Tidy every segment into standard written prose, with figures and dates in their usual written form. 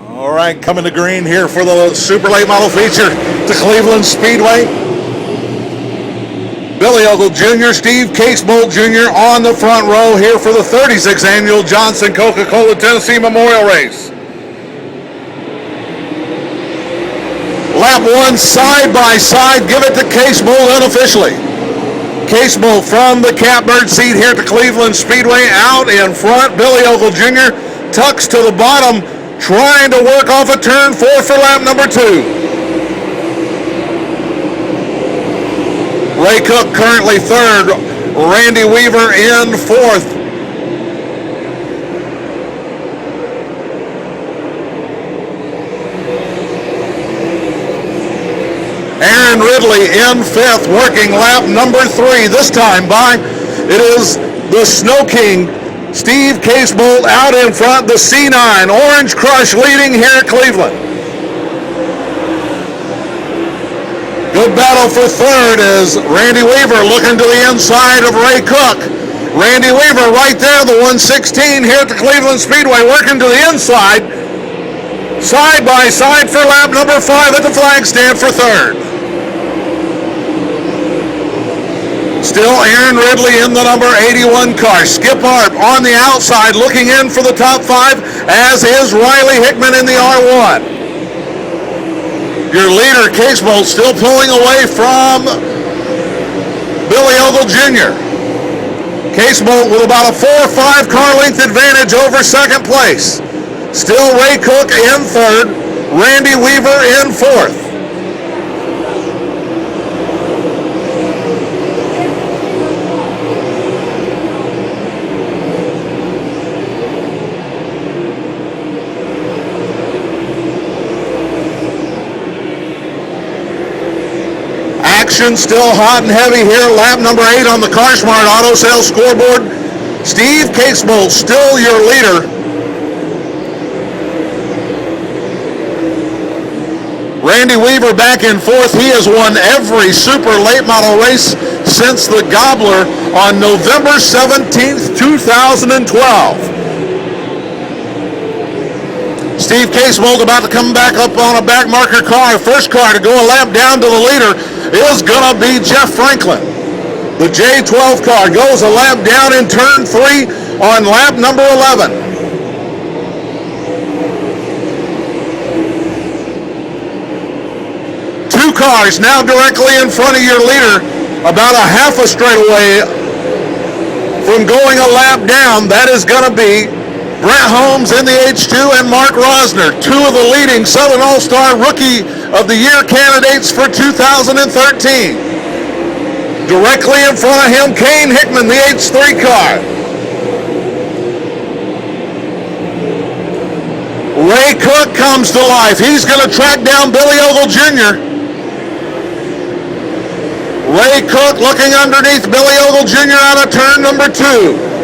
All right, coming to green here for the super late model feature to Cleveland Speedway. Billy Ogle Jr., Steve Casebolt Jr. on the front row here for the 36th annual Johnson Coca-Cola Tennessee Memorial Race. Lap one, side by side, give it to Casebolt unofficially. Casebolt from the catbird seat here at the Cleveland Speedway, out in front. Billy Ogle Jr. tucks to the bottom, trying to work off a turn 4 for lap number 2. Ray Cook currently third, Randy Weaver in fourth. Aaron Ridley in fifth, working lap number 3. This time by, it is the Snow King, Steve Casebolt out in front, the C9, Orange Crush leading here at Cleveland. Good battle for third as Randy Weaver looking to the inside of Ray Cook. Randy Weaver right there, the 116 here at the Cleveland Speedway, working to the inside. Side by side for lap number 5 at the flag stand for third. Still Aaron Ridley in the number 81 car. Skip Arp on the outside looking in for the top 5, as is Riley Hickman in the R1. Your leader, Casebolt, still pulling away from Billy Ogle Jr. Casebolt with about a 4 or 5 car length advantage over second place. Still Ray Cook in third, Randy Weaver in fourth. Action still hot and heavy here. Lap number 8 on the CarSmart Auto Sales scoreboard. Steve Casebolt still your leader. Randy Weaver back in fourth. He has won every super late model race since the Gobbler on November 17th, 2012. Steve Casebolt about to come back up on a back marker car. First car to go a lap down to the leader is going to be Jeff Franklin. The J12 car goes a lap down in turn 3 on lap number 11. Two cars now directly in front of your leader, about a half a straightaway from going a lap down. That is going to be Brett Holmes in the H2 and Mark Rosner, two of the leading Southern All-Star Rookie of the Year candidates for 2013. Directly in front of him, Kane Hickman, the H3 car. Ray Cook comes to life. He's going to track down Billy Ogle Jr. Ray Cook looking underneath Billy Ogle Jr. out of turn number 2.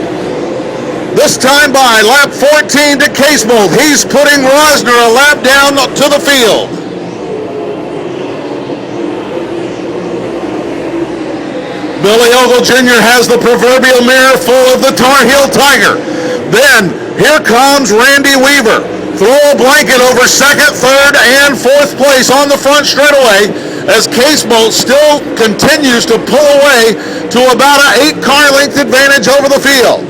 This time by lap 14 to Casebolt. He's putting Rosner a lap down to the field. Billy Ogle Jr. has the proverbial mirror full of the Tar Heel Tiger. Then here comes Randy Weaver. Throw a blanket over second, third, and fourth place on the front straightaway as Casebolt still continues to pull away to about an 8 car length advantage over the field.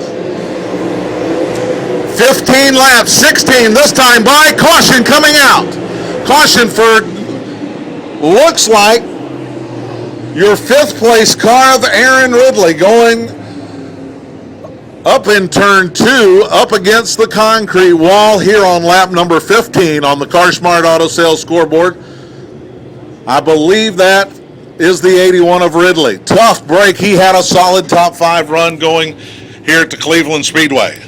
15 laps, 16 this time by. Caution coming out. Caution for, looks like, your 5th place car of Aaron Ridley going up in turn 2 up against the concrete wall here on lap number 15 on the CarSmart Auto Sales scoreboard. I believe that is the 81 of Ridley. Tough break. He had a solid top 5 run going here at the Cleveland Speedway.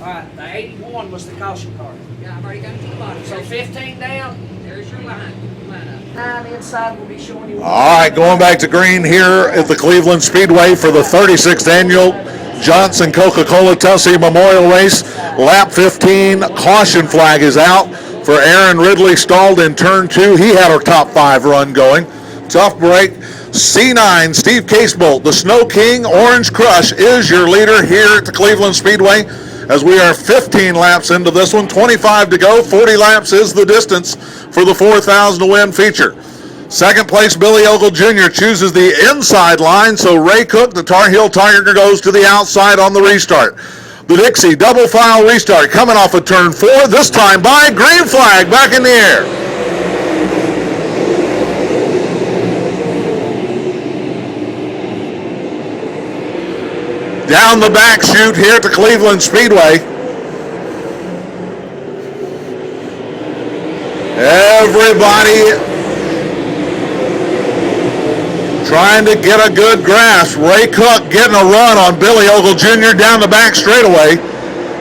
All right, the 81 was the caution car. Yeah, I've already got to the bottom. So 15 down. There's your line. Line up. 9 inside will be showing you. All right, going back to green here at the Cleveland Speedway for the 36th annual Johnson Coca-Cola Tennessee Memorial Race. Lap 15, caution flag is out for Aaron Ridley, stalled in turn 2. He had a top 5 run going. Tough break. C9, Steve Casebolt, the Snow King, Orange Crush is your leader here at the Cleveland Speedway as we are 15 laps into this one, 25 to go. 40 laps is the distance for the 4,000 to win feature. Second place, Billy Ogle Jr. chooses the inside line, so Ray Cook, the Tar Heel Tiger, goes to the outside on the restart. The Dixie double file restart coming off of turn 4, this time by green flag back in the air. Down the back chute here at the Cleveland Speedway. Everybody trying to get a good grasp. Ray Cook getting a run on Billy Ogle Jr. down the back straightaway.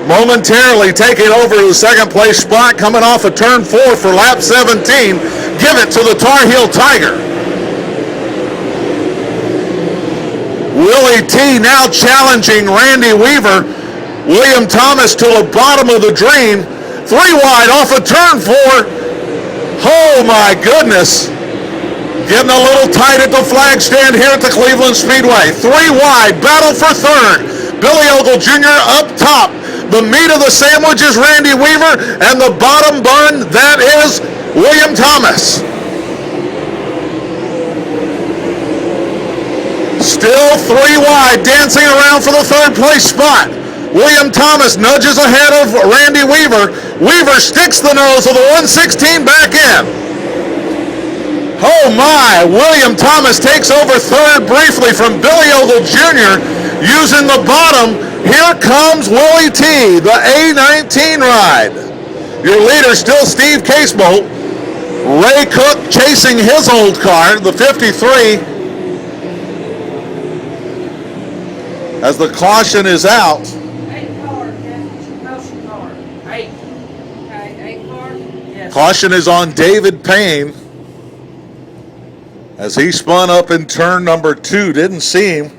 Momentarily taking over the second place spot coming off of turn 4 for lap 17. Give it to the Tar Heel Tiger. Willie T now challenging Randy Weaver. William Thomas to the bottom of the dream. 3 wide off of turn 4. Oh my goodness. Getting a little tight at the flag stand here at the Cleveland Speedway. 3 wide, battle for third. Billy Ogle Jr. up top. The meat of the sandwich is Randy Weaver, and the bottom bun, that is William Thomas. Still 3 wide, dancing around for the third place spot. William Thomas nudges ahead of Randy Weaver. Weaver sticks the nose of the 116 back in. Oh my, William Thomas takes over third briefly from Billy Ogle Jr. using the bottom. Here comes Willie T, the A19 ride. Your leader still Steve Casebolt. Ray Cook chasing his old car, the 53. As the caution is out. 8 car, Captain. Caution car. 8. Okay, 8 car. Yes. Caution is on David Payne as he spun up in turn number 2. Didn't see him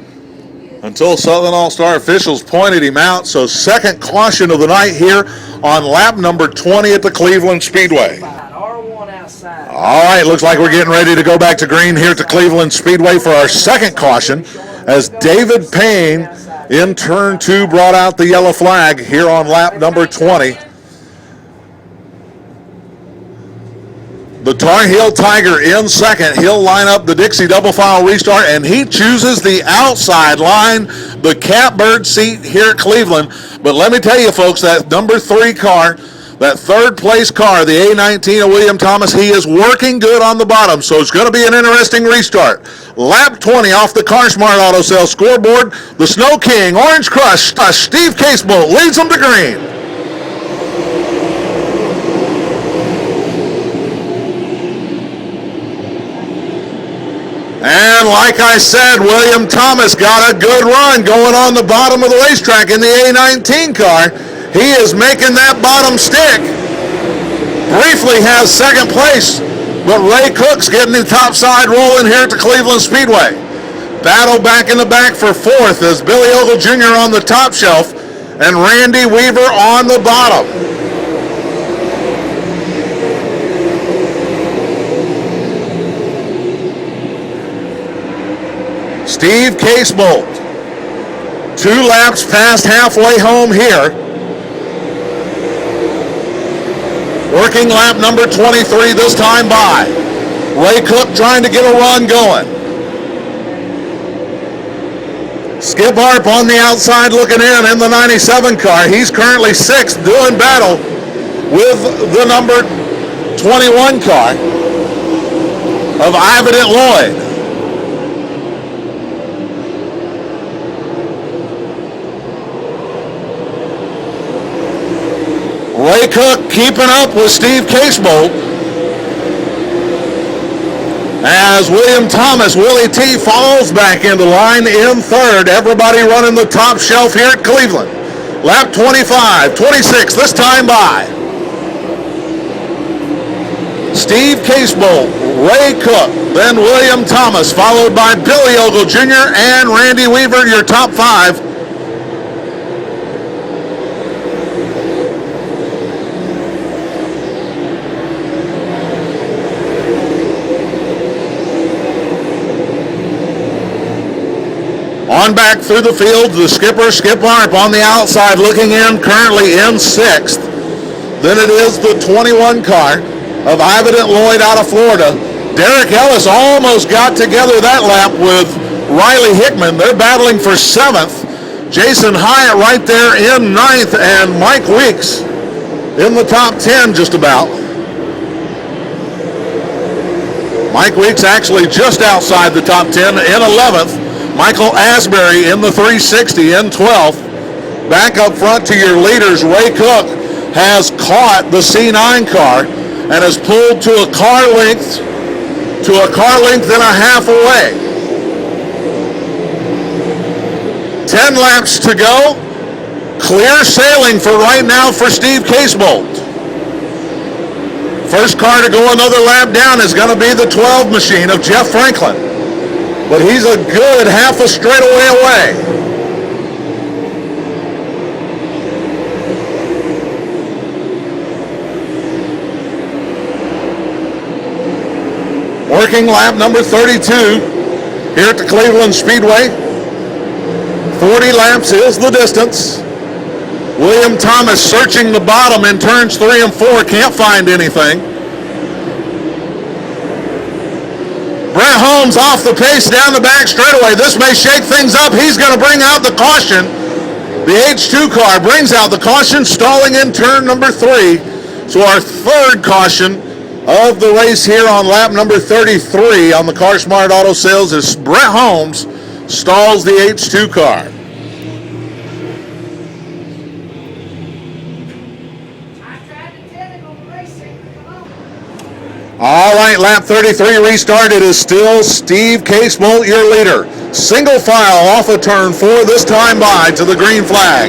until Southern All-Star officials pointed him out. So second caution of the night here on lap number 20 at the Cleveland Speedway. R1 outside. All right, looks like we're getting ready to go back to green here at the Cleveland Speedway for our second caution as David Payne in turn 2 brought out the yellow flag here on lap number 20. The Tar Heel Tiger in second. He'll line up the Dixie double file restart, and he chooses the outside line, the catbird seat here at Cleveland. But let me tell you, folks, that number 3 car, that third place car, the A19 of William Thomas, he is working good on the bottom, so it's going to be an interesting restart. Lap 20 off the Car Smart Auto Sales scoreboard. The Snow King, Orange Crush, Steve Casebolt leads them to green. And like I said, William Thomas got a good run going on the bottom of the racetrack in the A19 car. He is making that bottom stick. Briefly has second place, but Ray Cook's getting the top side rolling here at the Cleveland Speedway. Battle back in the back for fourth as Billy Ogle Jr. on the top shelf and Randy Weaver on the bottom. Steve Casebolt, 2 laps past halfway home here. Working lap number 23 this time by. Ray Cook trying to get a run going. Skip Harp on the outside looking in the 97 car. He's currently 6th doing battle with the number 21 car of Ivident Lloyd. Ray Cook keeping up with Steve Casebolt as William Thomas, Willie T, falls back into line in third. Everybody running the top shelf here at Cleveland. Lap 25, 26 this time by. Steve Casebolt, Ray Cook, then William Thomas, followed by Billy Ogle Jr. and Randy Weaver, your top 5. Going back through the field, the skipper, Skip Harp, on the outside looking in, currently in 6th. Then it is the 21 car of Ivident Lloyd out of Florida. Derek Ellis almost got together that lap with Riley Hickman. They're battling for 7th. Jason Hyatt right there in 9th, and Mike Weeks in the top 10 just about. Mike Weeks actually just outside the top 10 in 11th. Michael Asbury in the 360 in 12th. Back up front to your leaders, Ray Cook has caught the C9 car and has pulled to a car length and a half away. 10 laps to go. Clear sailing for right now for Steve Casebolt. First car to go another lap down is going to be the 12 machine of Jeff Franklin. But he's a good half a straightaway away. Working lap number 32 here at the Cleveland Speedway. 40 laps is the distance. William Thomas searching the bottom in turns 3 and 4, can't find anything. Brett Holmes off the pace down the back straightaway. This may shake things up. He's going to bring out the caution. The H2 car brings out the caution, stalling in turn number 3. So our third caution of the race here on lap number 33 on the Car Smart Auto Sales is Brett Holmes stalls the H2 car. All right, lap 33 restarted is still Steve Casebolt, your leader. Single file off of turn 4, this time by to the green flag.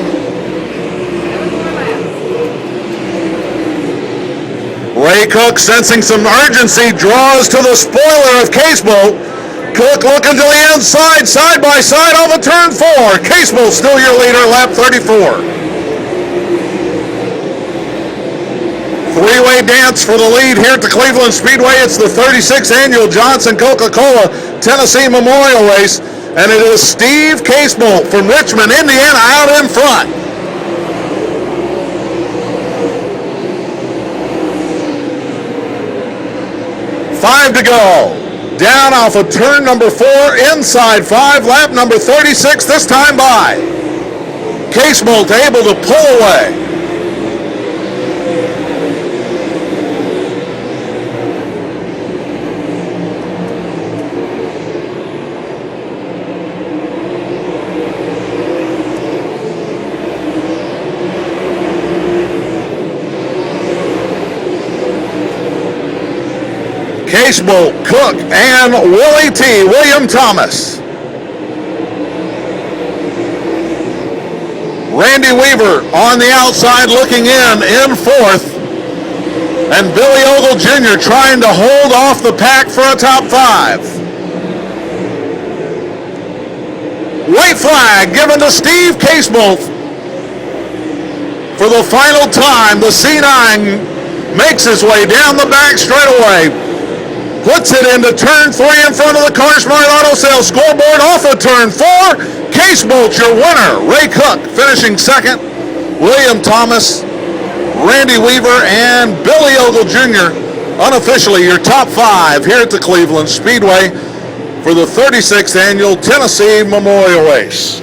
Ray Cook, sensing some urgency, draws to the spoiler of Casebolt. Cook looking to the inside, side by side off of turn 4. Casebolt still your leader, lap 34. Three-way dance for the lead here at the Cleveland Speedway. It's the 36th annual Johnson Coca-Cola Tennessee Memorial Race, and it is Steve Casebolt from Richmond, Indiana, out in front. Five to go. Down off of turn number 4, inside 5, lap number 36, this time by. Casebolt able to pull away. Casebolt, Cook, and Willie T. William Thomas. Randy Weaver on the outside looking in 4th. And Billy Ogle Jr. trying to hold off the pack for a top 5. White flag given to Steve Casebolt. For the final time, the C9 makes his way down the back straightaway. Puts it into turn 3 in front of the Car Smart Auto Sales scoreboard off of turn 4. Casebolt, your winner. Ray Cook finishing 2nd. William Thomas, Randy Weaver, and Billy Ogle Jr. unofficially your top 5 here at the Cleveland Speedway for the 36th annual Tennessee Memorial Race.